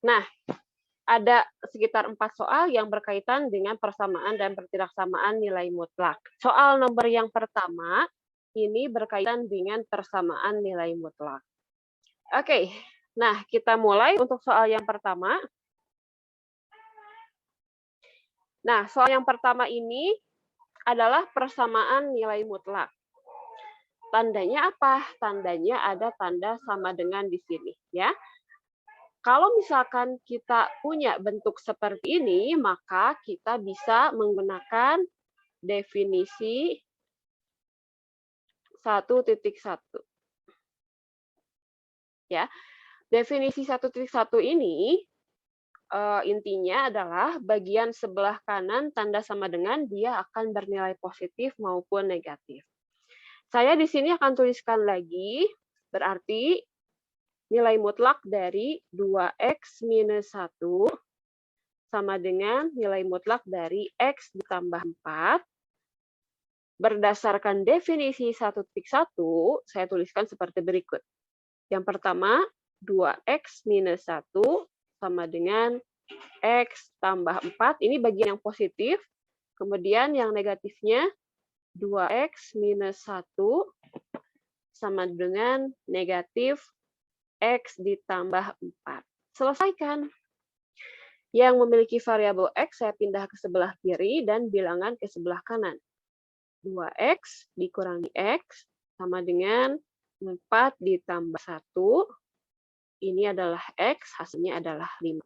Nah, ada sekitar 4 soal yang berkaitan dengan persamaan dan ketidaksamaan nilai mutlak. Soal nomor yang pertama, ini berkaitan dengan persamaan nilai mutlak. Oke, nah kita mulai untuk soal yang pertama. Nah, soal yang pertama ini adalah persamaan nilai mutlak. Tandanya apa? Tandanya ada tanda sama dengan di sini, ya. Kalau misalkan kita punya bentuk seperti ini, maka kita bisa menggunakan definisi 1.1. Ya, definisi 1.1 ini intinya adalah bagian sebelah kanan tanda sama dengan dia akan bernilai positif maupun negatif. Saya di sini akan tuliskan lagi, berarti nilai mutlak dari 2x minus 1 sama dengan nilai mutlak dari x ditambah 4. Berdasarkan definisi 1.1, saya tuliskan seperti berikut. Yang pertama, 2x minus 1 sama dengan x tambah 4. Ini bagian yang positif. Kemudian yang negatifnya, 2x minus 1 sama dengan negatif x ditambah 4. Selesaikan. Yang memiliki variabel x saya pindah ke sebelah kiri dan bilangan ke sebelah kanan. 2x dikurangi x sama dengan 4 ditambah 1. Ini adalah x, hasilnya adalah 5.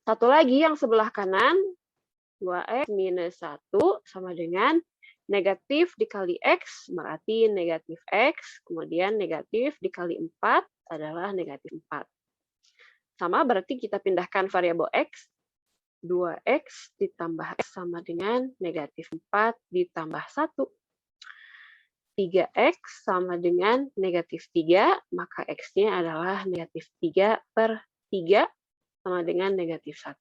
Satu lagi yang sebelah kanan, 2x minus 1 sama dengan negatif dikali x, berarti negatif x, kemudian negatif dikali 4 adalah negatif 4. Sama berarti kita pindahkan variabel x, 2x ditambah x sama dengan negatif 4 ditambah 1. 3x sama dengan negatif 3, maka x-nya adalah negatif 3 per 3 sama dengan negatif 1.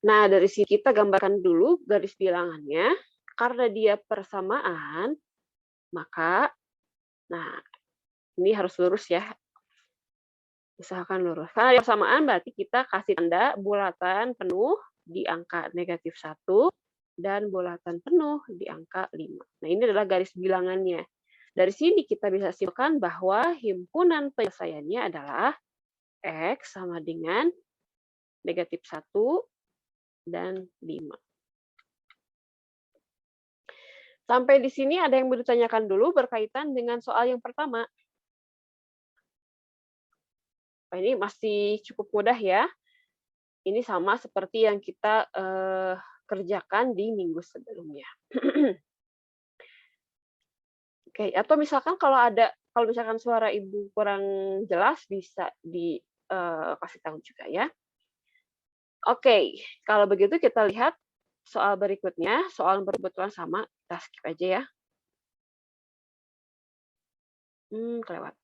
Nah, dari sini kita gambarkan dulu garis bilangannya. Karena dia persamaan, maka, nah, ini harus lurus ya. Usahakan lurus. Karena dia persamaan berarti kita kasih tanda bulatan penuh di angka negatif 1 dan bulatan penuh di angka 5. Nah, ini adalah garis bilangannya. Dari sini kita bisa simpulkan bahwa himpunan penyelesaiannya adalah x sama dengan negatif 1 dan 5. Sampai di sini ada yang mau ditanyakan dulu berkaitan dengan soal yang pertama. Nah, ini masih cukup mudah ya. Ini sama seperti yang kita kerjakan di minggu sebelumnya. Oke, atau misalkan kalau misalkan suara ibu kurang jelas bisa dikasih tahu juga ya. Oke, kalau begitu kita lihat soal berikutnya, soal berkebetulan sama, kita skip aja ya. Kelewat.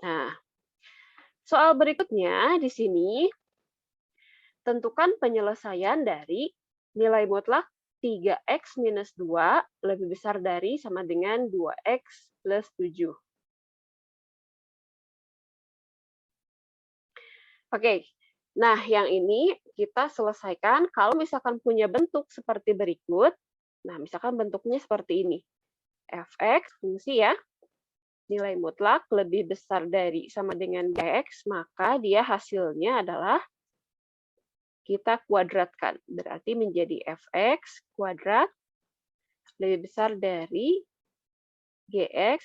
Nah, soal berikutnya di sini, tentukan penyelesaian dari nilai mutlak 3x minus 2 lebih besar dari sama dengan 2x plus 7. Oke, nah yang ini kita selesaikan kalau misalkan punya bentuk seperti berikut. Nah, misalkan bentuknya seperti ini. Fx, fungsi ya, nilai mutlak lebih besar dari sama dengan dx, maka dia hasilnya adalah kita kuadratkan. Berarti menjadi fx kuadrat lebih besar dari gx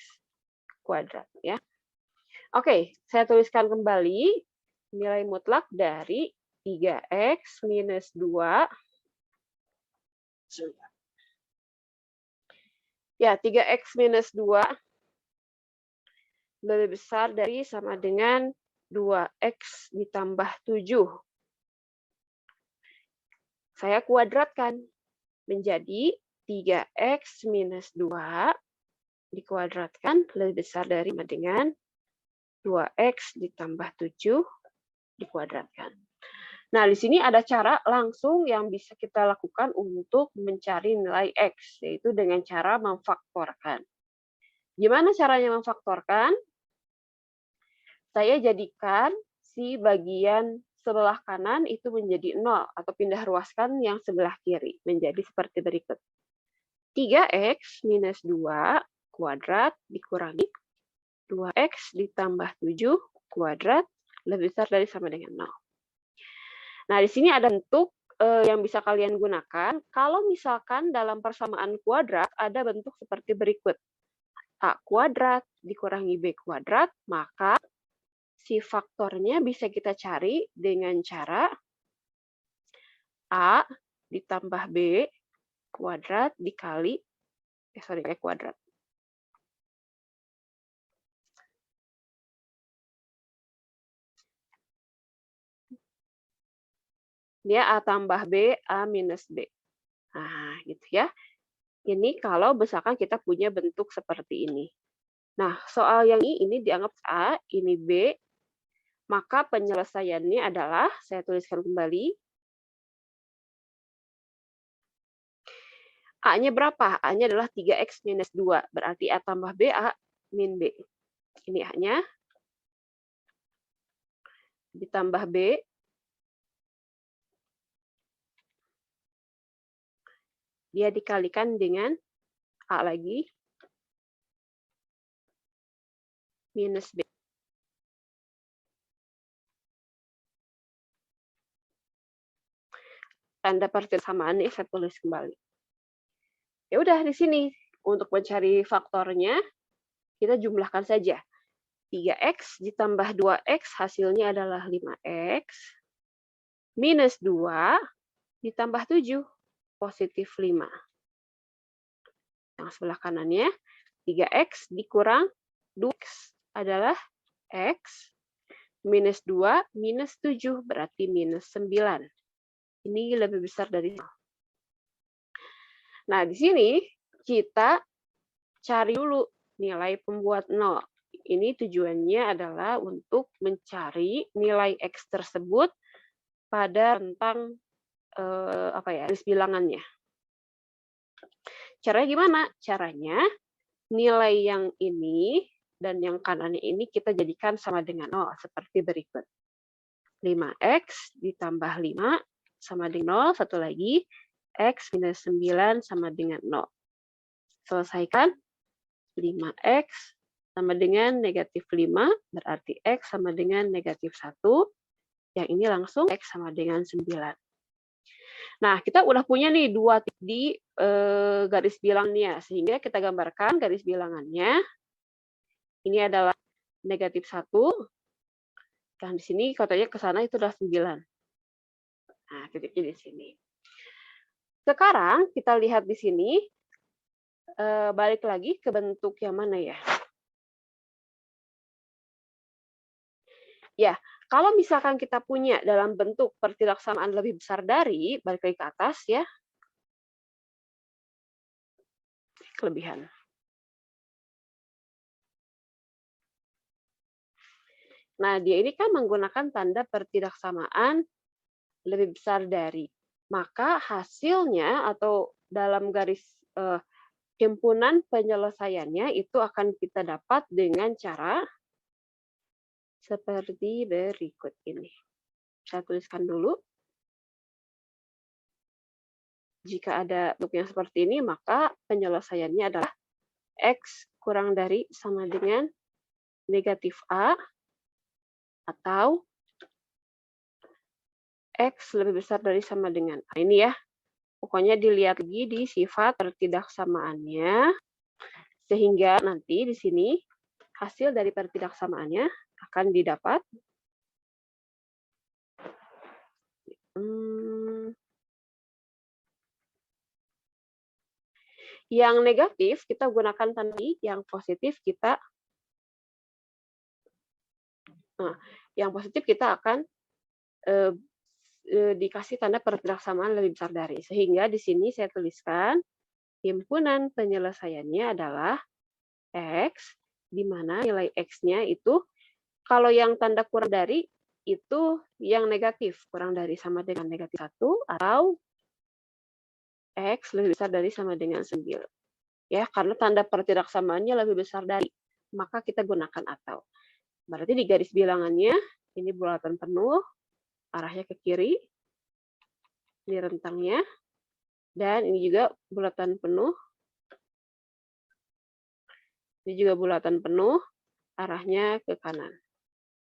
kuadrat. Ya. Oke, saya tuliskan kembali nilai mutlak dari 3x minus 2. Ya, 3x minus 2 lebih besar dari sama dengan 2x ditambah 7. Saya kuadratkan menjadi 3x minus 2 dikuadratkan lebih besar dari sama dengan 2x ditambah 7 dikuadratkan. Nah, di sini ada cara langsung yang bisa kita lakukan untuk mencari nilai x, yaitu dengan cara memfaktorkan. Gimana caranya memfaktorkan? Saya jadikan si bagian sebelah kanan itu menjadi 0 atau pindah ruaskan yang sebelah kiri menjadi seperti berikut. 3x minus 2 kuadrat dikurangi 2x ditambah 7 kuadrat lebih besar dari sama dengan 0. Nah, di sini ada bentuk yang bisa kalian gunakan. Kalau misalkan dalam persamaan kuadrat ada bentuk seperti berikut. A kuadrat dikurangi B kuadrat, maka si faktornya bisa kita cari dengan cara A ditambah B kuadrat dikali, E kuadrat. Dia A tambah B, A minus B. Nah, gitu ya. Ini kalau misalkan kita punya bentuk seperti ini. Nah, soal yang ini dianggap A, ini B, maka penyelesaiannya adalah, saya tuliskan kembali, A-nya berapa? A-nya adalah 3x minus 2. Berarti A tambah B, A min B. Ini A-nya. Ditambah B. Dia dikalikan dengan A lagi. Minus B. Tanda persamaannya saya tulis kembali. Ya udah di sini. Untuk mencari faktornya, kita jumlahkan saja. 3x ditambah 2x hasilnya adalah 5x. Minus 2 ditambah 7, positif 5. Yang sebelah kanannya, 3x dikurang 2x adalah x. Minus 2 minus 7, berarti minus 9. Ini lebih besar dari 0. Nah, di sini kita cari dulu nilai pembuat 0. Ini tujuannya adalah untuk mencari nilai X tersebut pada rentang garis bilangannya. Caranya gimana? Caranya nilai yang ini dan yang kanannya ini kita jadikan sama dengan 0 seperti berikut. 5x ditambah 5 sama dengan 0, satu lagi x minus 9 sama dengan 0. Selesaikan. 5x sama dengan negatif 5, berarti x sama dengan negatif 1. Yang ini langsung x sama dengan 9. Nah, kita udah punya nih dua titik di garis bilangnya, sehingga kita gambarkan garis bilangannya. Ini adalah negatif 1. Dan di sini katanya ke sana itu adalah 9. Nah, titiknya di sini. Sekarang kita lihat di sini, balik lagi ke bentuk yang mana ya? Ya, kalau misalkan kita punya dalam bentuk pertidaksamaan lebih besar dari, balik lagi ke atas ya, kelebihan. Nah, dia ini kan menggunakan tanda pertidaksamaan lebih besar dari. Maka hasilnya atau dalam garis himpunan penyelesaiannya itu akan kita dapat dengan cara seperti berikut ini. Saya tuliskan dulu. Jika ada bentuk yang seperti ini, maka penyelesaiannya adalah X kurang dari sama dengan negatif A, atau X lebih besar dari sama dengan A. Ini ya, pokoknya dilihat lagi di sifat pertidaksamaannya, sehingga nanti di sini hasil dari pertidaksamaannya akan didapat. Yang negatif kita gunakan tadi, yang positif kita akan dikasih tanda pertidaksamaan lebih besar dari. Sehingga di sini saya tuliskan himpunan penyelesaiannya adalah X, di mana nilai X-nya itu kalau yang tanda kurang dari itu yang negatif, kurang dari sama dengan negatif 1, atau X lebih besar dari sama dengan 9. Ya, karena tanda pertidaksamaannya lebih besar dari, maka kita gunakan atau. Berarti di garis bilangannya, ini bulatan penuh, arahnya ke kiri, ini rentangnya, dan ini juga bulatan penuh, ini juga bulatan penuh, arahnya ke kanan.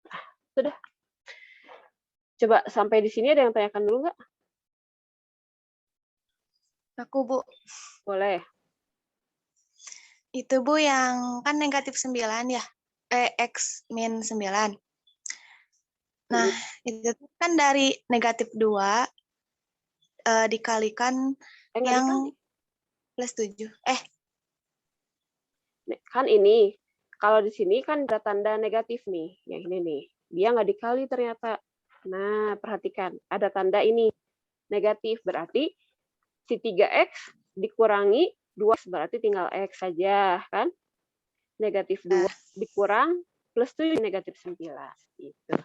Nah, sudah. Coba sampai di sini ada yang tanyakan dulu nggak? Aku, Bu. Boleh. Itu, Bu, yang kan negatif 9 ya? X min 9. Nah, itu kan dari negatif 2 dikalikan yang Dikali. plus 7. Kan ini, kalau di sini kan ada tanda negatif nih, yang ini nih. Dia nggak dikali ternyata. Nah, perhatikan, ada tanda ini, negatif, berarti si 3X dikurangi 2X, berarti tinggal X saja, kan? Negatif 2 dikurang plus 7, negatif 11. Gitu.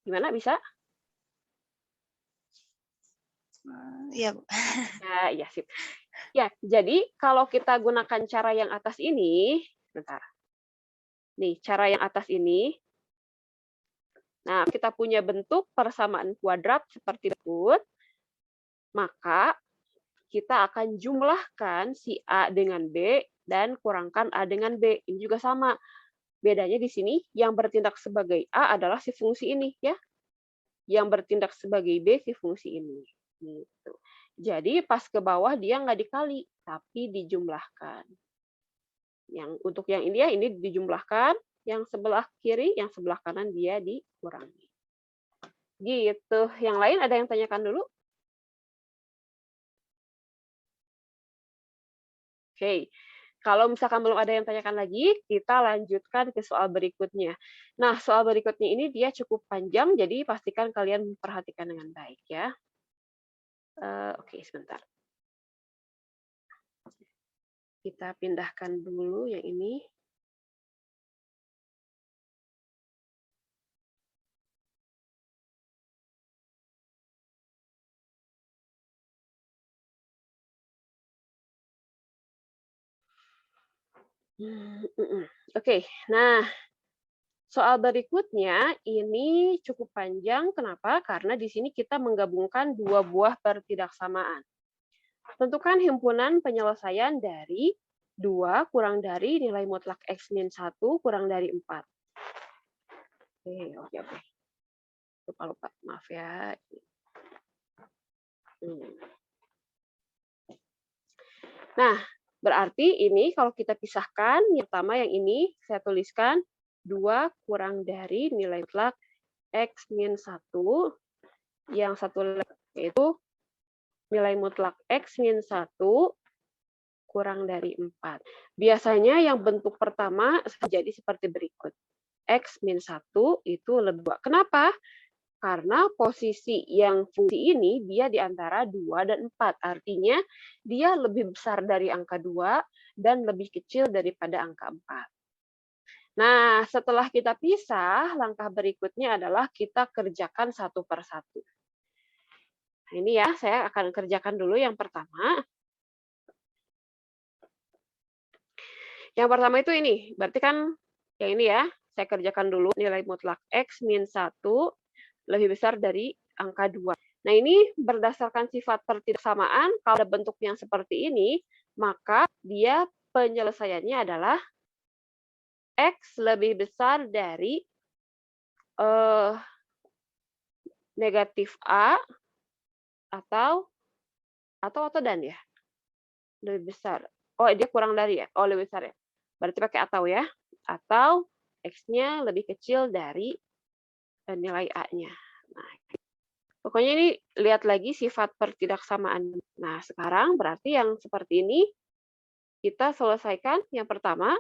Gimana, bisa? Iya, Bu. Ya, sip. Ya, jadi kalau kita gunakan cara yang atas ini, bentar. Nih, cara yang atas ini. Nah, kita punya bentuk persamaan kuadrat seperti berikut, maka kita akan jumlahkan si A dengan B dan kurangkan A dengan B. Ini juga sama. Bedanya di sini, yang bertindak sebagai A adalah si fungsi ini, ya. Yang bertindak sebagai B si fungsi ini. Gitu. Jadi pas ke bawah dia nggak dikali, tapi dijumlahkan. Untuk yang ini ya, ini dijumlahkan, yang sebelah kiri, yang sebelah kanan dia dikurangi. Gitu. Yang lain ada yang tanyakan dulu? Oke. Kalau misalkan belum ada yang tanyakan lagi, kita lanjutkan ke soal berikutnya. Nah, soal berikutnya ini dia cukup panjang, jadi pastikan kalian memperhatikan dengan baik ya. Oke, sebentar. Kita pindahkan dulu yang ini. Oke, nah soal berikutnya ini cukup panjang. Kenapa? Karena di sini kita menggabungkan dua buah pertidaksamaan. Tentukan himpunan penyelesaian dari 2 kurang dari nilai mutlak X min 1 kurang dari 4. Oke. Lupa. Maaf ya. Nah, berarti ini kalau kita pisahkan, yang pertama yang ini saya tuliskan 2 kurang dari nilai mutlak X min 1, yang satu yaitu nilai mutlak X min 1 kurang dari 4. Biasanya yang bentuk pertama jadi seperti berikut. X min 1 itu lebih 2. Kenapa? Karena posisi yang fungsi ini dia di antara 2 dan 4. Artinya dia lebih besar dari angka 2 dan lebih kecil daripada angka 4. Nah, setelah kita pisah, langkah berikutnya adalah kita kerjakan satu per satu. Nah, ini ya, saya akan kerjakan dulu yang pertama. Yang pertama itu ini, berarti kan yang ini ya, saya kerjakan dulu nilai mutlak X min 1 lebih besar dari angka 2. Nah, ini berdasarkan sifat pertidaksamaan, kalau ada bentuk yang seperti ini, maka dia penyelesaiannya adalah X lebih besar dari negatif A atau dan ya? Lebih besar. Oh, dia kurang dari ya? Oh, lebih besar ya? Berarti pakai atau ya? Atau X-nya lebih kecil dari nilai A-nya. Nah, pokoknya ini lihat lagi sifat pertidaksamaan. Nah, sekarang berarti yang seperti ini kita selesaikan. Yang pertama,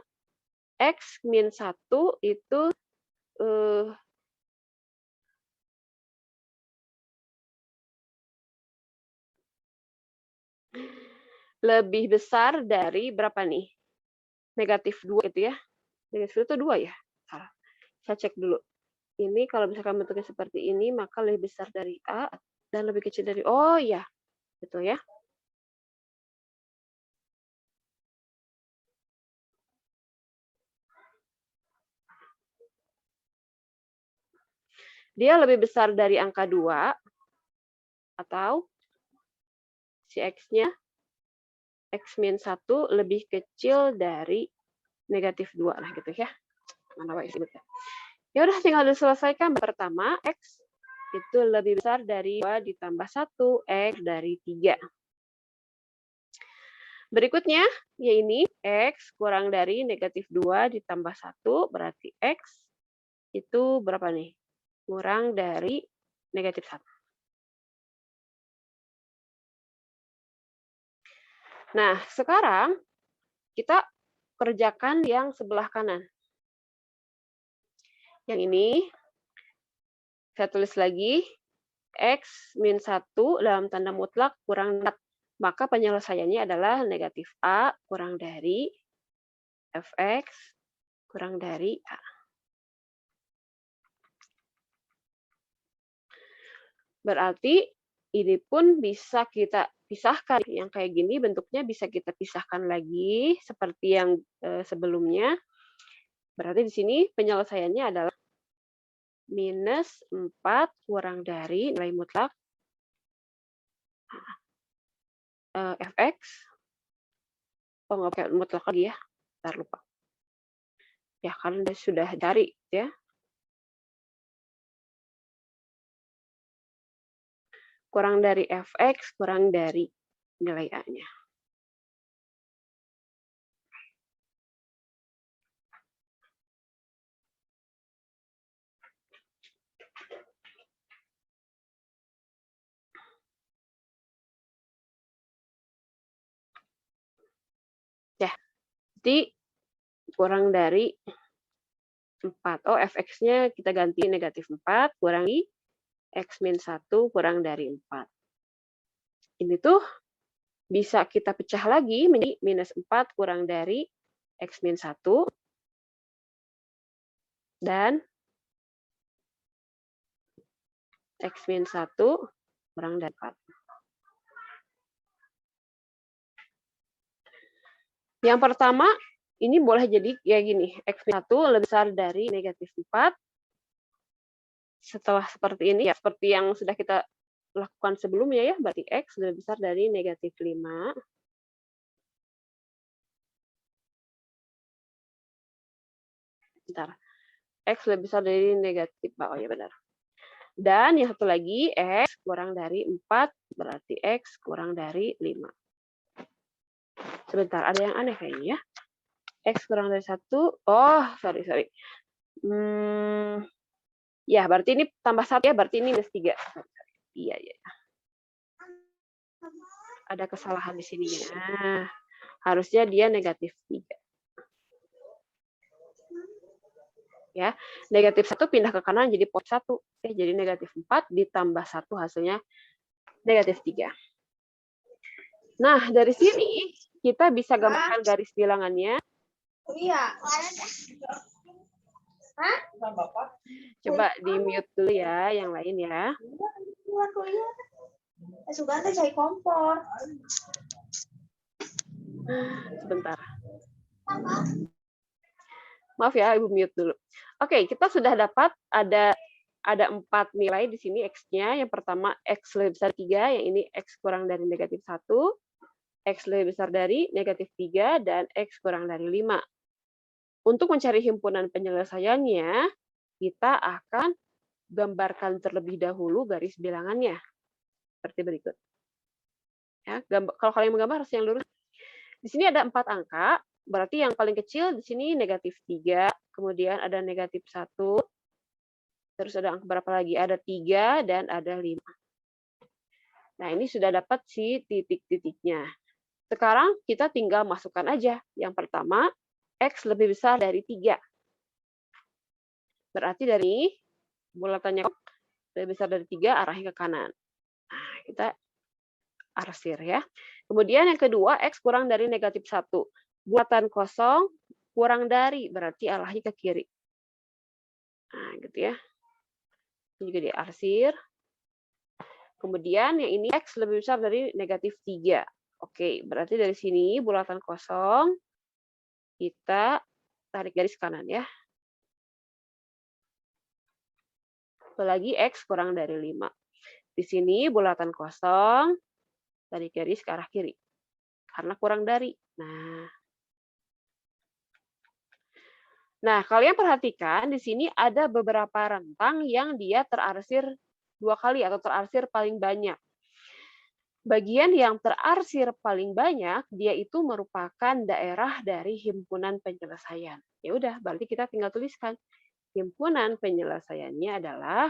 X min 1 itu lebih besar dari berapa nih? Negatif 2 gitu ya. Negatif 2 itu 2 ya? Salah. Saya cek dulu. Ini kalau misalkan bentuknya seperti ini, maka lebih besar dari A dan lebih kecil dari, oh ya, betul ya. dia lebih besar dari angka 2, atau si X-nya, X-1 lebih kecil dari negatif 2 lah gitu ya. Mana Pak disebutnya. Ya udah tinggal diselesaikan. Pertama, X itu lebih besar dari 2 ditambah 1, X dari 3. Berikutnya, ya ini X kurang dari negatif 2 ditambah 1, berarti X itu berapa nih? Kurang dari negatif 1. Nah, sekarang kita kerjakan yang sebelah kanan. Yang ini, saya tulis lagi, X min 1 dalam tanda mutlak kurang 4. Maka penyelesaiannya adalah negatif A kurang dari Fx kurang dari A. Berarti ini pun bisa kita pisahkan. Yang kayak gini bentuknya bisa kita pisahkan lagi seperti yang sebelumnya. Berarti di sini penyelesaiannya adalah minus 4 kurang dari nilai mutlak Fx. Oh, nggak pakai mutlak lagi ya. Bentar, lupa. Ya, karena sudah cari ya. Kurang dari Fx, kurang dari nilai A-nya. Ya, jadi kurang dari 4. Oh, Fx-nya kita ganti negatif 4, kurangi X min 1 kurang dari 4. Ini tuh bisa kita pecah lagi menjadi minus 4 kurang dari X min 1 dan X min 1 kurang dari 4. Yang pertama, ini boleh jadi ya gini, X min 1 lebih besar dari negatif 4. Setelah seperti ini, ya seperti yang sudah kita lakukan sebelumnya ya, berarti X lebih besar dari negatif 5. Bentar. X lebih besar dari negatif, oh ya benar. Dan yang satu lagi, X kurang dari 4, berarti X kurang dari 5. Sebentar, ada yang aneh kayaknya ya. X kurang dari 1, oh sorry. Ya, berarti ini tambah 1 ya, berarti ini minus 3. Iya. Ada kesalahan di sini ya. Harusnya dia negatif 3. Ya, negatif 1 pindah ke kanan jadi positif 1. Oke, jadi negatif 4 ditambah 1 hasilnya negatif 3. Nah, dari sini kita bisa gambarkan garis bilangannya. Iya. Hah? Coba di-mute dulu ya, yang lain ya. Sudah cari kompor. Sebentar. Maaf ya, Ibu mute dulu. Oke, kita sudah dapat ada 4 nilai di sini X-nya. Yang pertama, X lebih besar 3, yang ini X kurang dari negatif 1, X lebih besar dari negatif 3, dan X kurang dari 5. Untuk mencari himpunan penyelesaiannya, kita akan gambarkan terlebih dahulu garis bilangannya. Seperti berikut. Ya, kalau kalian menggambar harus yang lurus. Di sini ada 4 angka, berarti yang paling kecil di sini negatif 3, kemudian ada negatif 1, terus ada angka berapa lagi? Ada 3 dan ada 5. Nah, ini sudah dapat si titik-titiknya. Sekarang kita tinggal masukkan aja. Yang pertama, X lebih besar dari 3. Berarti dari bulatannya lebih besar dari 3, arahnya ke kanan. Nah, kita arsir ya. Kemudian yang kedua, X kurang dari negatif 1. Bulatan kosong kurang dari, berarti arahnya ke kiri. Nah, gitu ya. Ini juga diarsir. Kemudian yang ini X lebih besar dari negatif 3. Oke, berarti dari sini bulatan kosong kita tarik garis kanan ya. lagi X kurang dari 5. Di sini bulatan kosong, dari garis ke arah kiri. Karena kurang dari. Nah, kalian perhatikan di sini ada beberapa rentang yang dia terarsir 2 kali atau terarsir paling banyak. Bagian yang terarsir paling banyak, dia itu merupakan daerah dari himpunan penyelesaian. Ya udah, berarti kita tinggal tuliskan. Himpunan penyelesaiannya adalah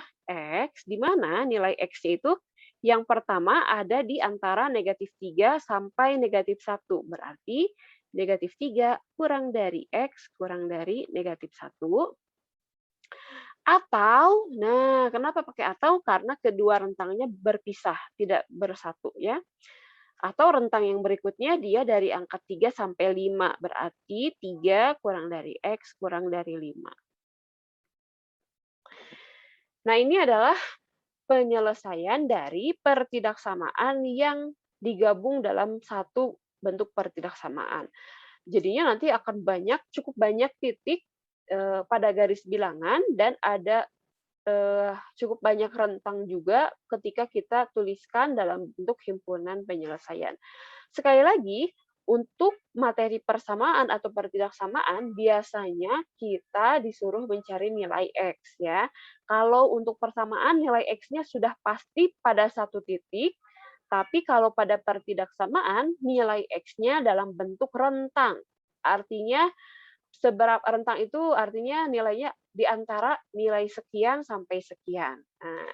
X, di mana nilai X itu yang pertama ada di antara -3 sampai -1. Berarti -3 kurang dari X kurang dari -1. Atau, nah kenapa pakai atau? Karena kedua rentangnya berpisah, tidak bersatu ya. Atau rentang yang berikutnya dia dari angka 3 sampai 5, berarti 3 kurang dari X kurang dari 5. Nah ini adalah penyelesaian dari pertidaksamaan yang digabung dalam satu bentuk pertidaksamaan. Jadinya nanti akan cukup banyak titik pada garis bilangan dan ada cukup banyak rentang juga ketika kita tuliskan dalam bentuk himpunan penyelesaian. Sekali lagi, untuk materi persamaan atau pertidaksamaan biasanya kita disuruh mencari nilai X ya. Kalau untuk persamaan nilai X-nya sudah pasti pada satu titik, tapi kalau pada pertidaksamaan nilai X-nya dalam bentuk rentang. Artinya seberapa rentang itu artinya nilainya di antara nilai sekian sampai sekian. Nah,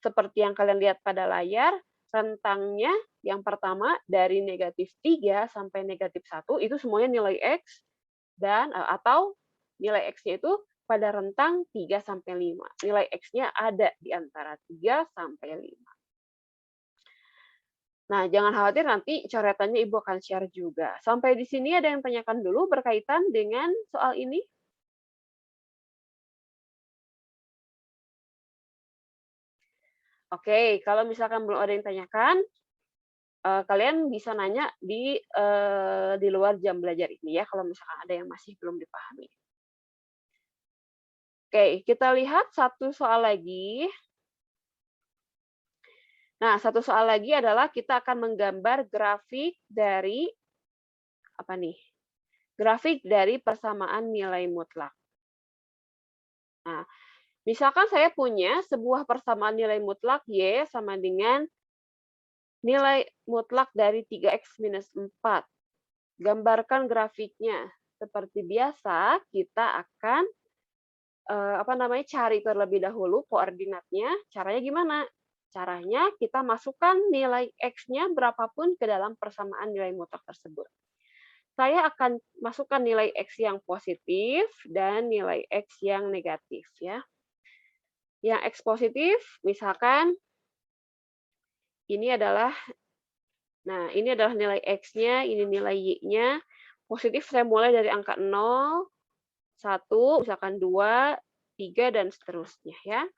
seperti yang kalian lihat pada layar, rentangnya yang pertama dari -3 sampai -1 itu semuanya nilai X dan atau nilai X-nya itu pada rentang 3 sampai 5. Nilai X-nya ada di antara 3 sampai 5. Nah, jangan khawatir nanti coretannya Ibu akan share juga. Sampai di sini ada yang tanyakan dulu berkaitan dengan soal ini? Oke, kalau misalkan belum ada yang tanyakan, kalian bisa nanya di luar jam belajar ini ya, kalau misalkan ada yang masih belum dipahami. Oke, kita lihat satu soal lagi. Nah, satu soal lagi adalah kita akan menggambar grafik dari apa nih? Grafik dari persamaan nilai mutlak. Nah, misalkan saya punya sebuah persamaan nilai mutlak Y sama dengan nilai mutlak dari 3X minus 4. Gambarkan grafiknya. Seperti biasa, kita akan cari terlebih dahulu koordinatnya. Caranya gimana? Caranya kita masukkan nilai X-nya berapapun ke dalam persamaan nilai mutlak tersebut. Saya akan masukkan nilai X yang positif dan nilai X yang negatif ya. Yang X positif, misalkan ini adalah nilai X-nya, ini nilai Y-nya. Positif saya mulai dari angka 0, 1, misalkan 2, 3, dan seterusnya ya.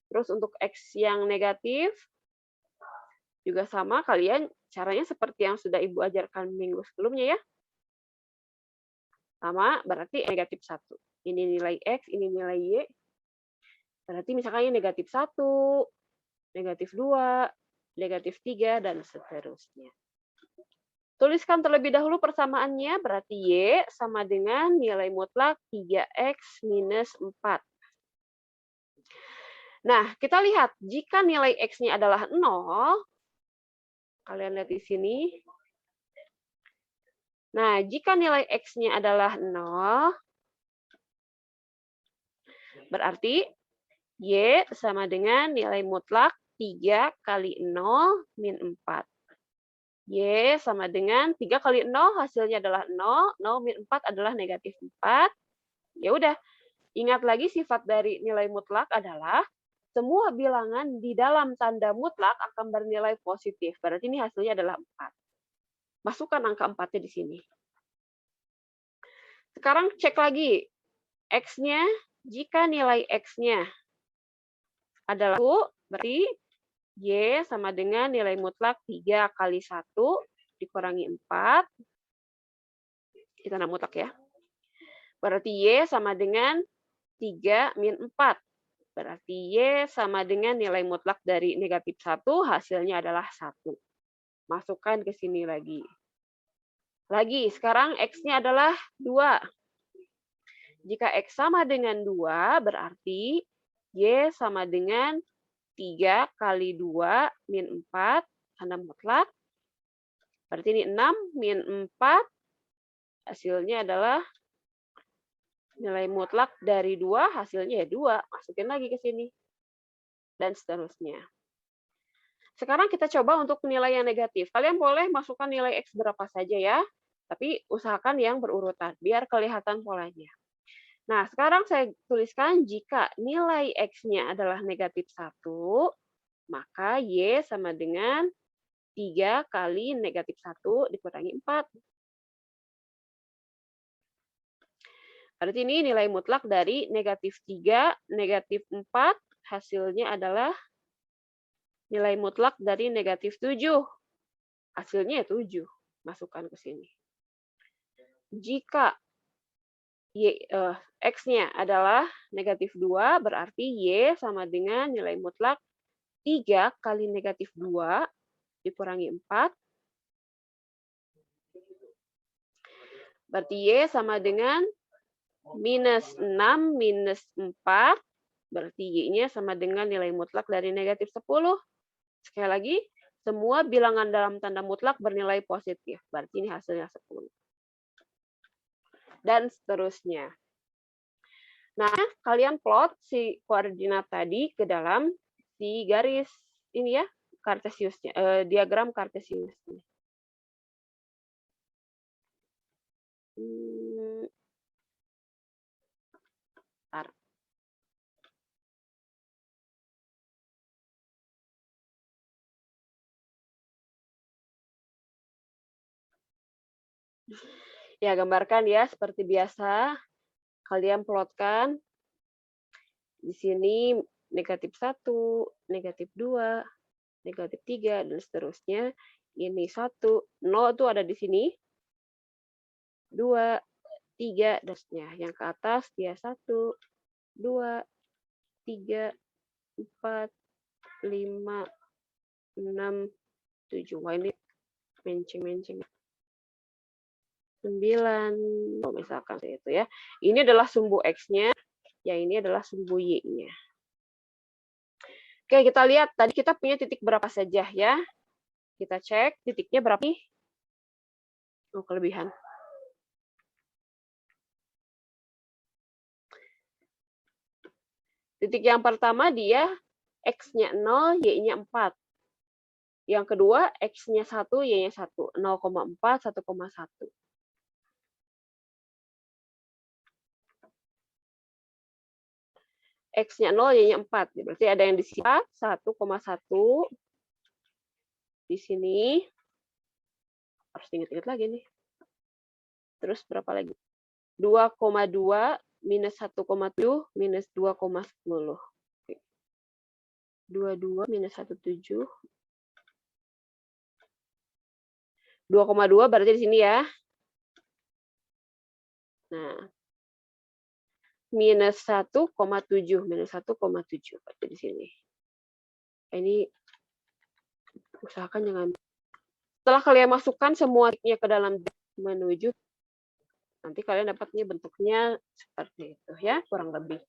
Terus untuk X yang negatif, juga sama, kalian caranya seperti yang sudah Ibu ajarkan minggu sebelumnya ya. Sama, berarti negatif 1. Ini nilai X, ini nilai Y. Berarti misalkan ini negatif 1, negatif 2, negatif 3, dan seterusnya. Tuliskan terlebih dahulu persamaannya, berarti Y sama dengan nilai mutlak 3X minus 4. Nah, kita lihat, jika nilai X-nya adalah 0, kalian lihat di sini. Nah, jika nilai X-nya adalah 0, berarti Y sama dengan nilai mutlak 3 kali 0 min 4. Y sama dengan 3 kali 0, hasilnya adalah 0, 0 min 4 adalah negatif 4. Ya udah, ingat lagi sifat dari nilai mutlak adalah semua bilangan di dalam tanda mutlak akan bernilai positif. Berarti ini hasilnya adalah 4. Masukkan angka 4-nya di sini. Sekarang cek lagi. X-nya, jika nilai X-nya adalah 1, berarti Y sama dengan nilai mutlak 3 kali 1 dikurangi 4. Itu tanda mutlak ya. Berarti Y sama dengan 3 min 4. Berarti Y sama dengan nilai mutlak dari negatif 1, hasilnya adalah 1. Masukkan ke sini lagi. Sekarang X-nya adalah 2. Jika X sama dengan 2, berarti Y sama dengan 3 kali 2 min 4, tanda mutlak. Berarti ini 6 min 4, hasilnya adalah nilai mutlak dari 2, hasilnya ya 2. Masukin lagi ke sini. Dan seterusnya. Sekarang kita coba untuk nilai yang negatif. Kalian boleh masukkan nilai X berapa saja ya. Tapi usahakan yang berurutan, biar kelihatan polanya. Nah, sekarang saya tuliskan jika nilai X-nya adalah negatif 1, maka Y sama dengan 3 kali negatif 1 dikurangi 4. Berarti ini nilai mutlak dari negatif 3, negatif 4, hasilnya adalah nilai mutlak dari negatif 7. Hasilnya 7. Masukkan ke sini. Jika X-nya adalah negatif 2, berarti Y sama dengan nilai mutlak 3 kali negatif 2 dikurangi 4. Berarti Y sama dengan minus 6 minus 4, berarti Y-nya sama dengan nilai mutlak dari negatif 10. Sekali lagi, semua bilangan dalam tanda mutlak bernilai positif. Berarti ini hasilnya 10. Dan seterusnya. Nah, kalian plot si koordinat tadi ke dalam si garis ini ya, Cartesiusnya, diagram Cartesiusnya. Ya, gambarkan ya seperti biasa. Kalian plotkan di sini negatif 1, negatif 2, negatif 3, dan seterusnya. Ini 1, 0 itu ada di sini. 2, 3, dan seterusnya. Yang ke atas dia 1, 2, 3, 4, 5, 6, 7. Wah, ini menceng-menceng. 9, misalkan itu ya. Ini adalah sumbu X-nya, yang ini adalah sumbu Y-nya. Oke, kita lihat tadi kita punya titik berapa saja ya. Kita cek titiknya berapa nih? Oh, kelebihan. Titik yang pertama dia X-nya 0, Y-nya 4. Yang kedua X-nya 1, Y-nya 1. 0,4, 1,1. X-nya 0, Y-nya 4. Berarti ada yang di sini 1,1. Di sini. Harus ingat-ingat lagi nih. Terus berapa lagi? 2,2 minus 1,7 minus 2,10. 22 minus 17. 2,2 berarti di sini ya. Nah. Minus 1,7. Minus 1,7 berarti di sini. Ini usahakan jangan. Setelah kalian masukkan semua titiknya ke dalam menuju, nanti kalian dapatnya bentuknya seperti itu ya, kurang lebih.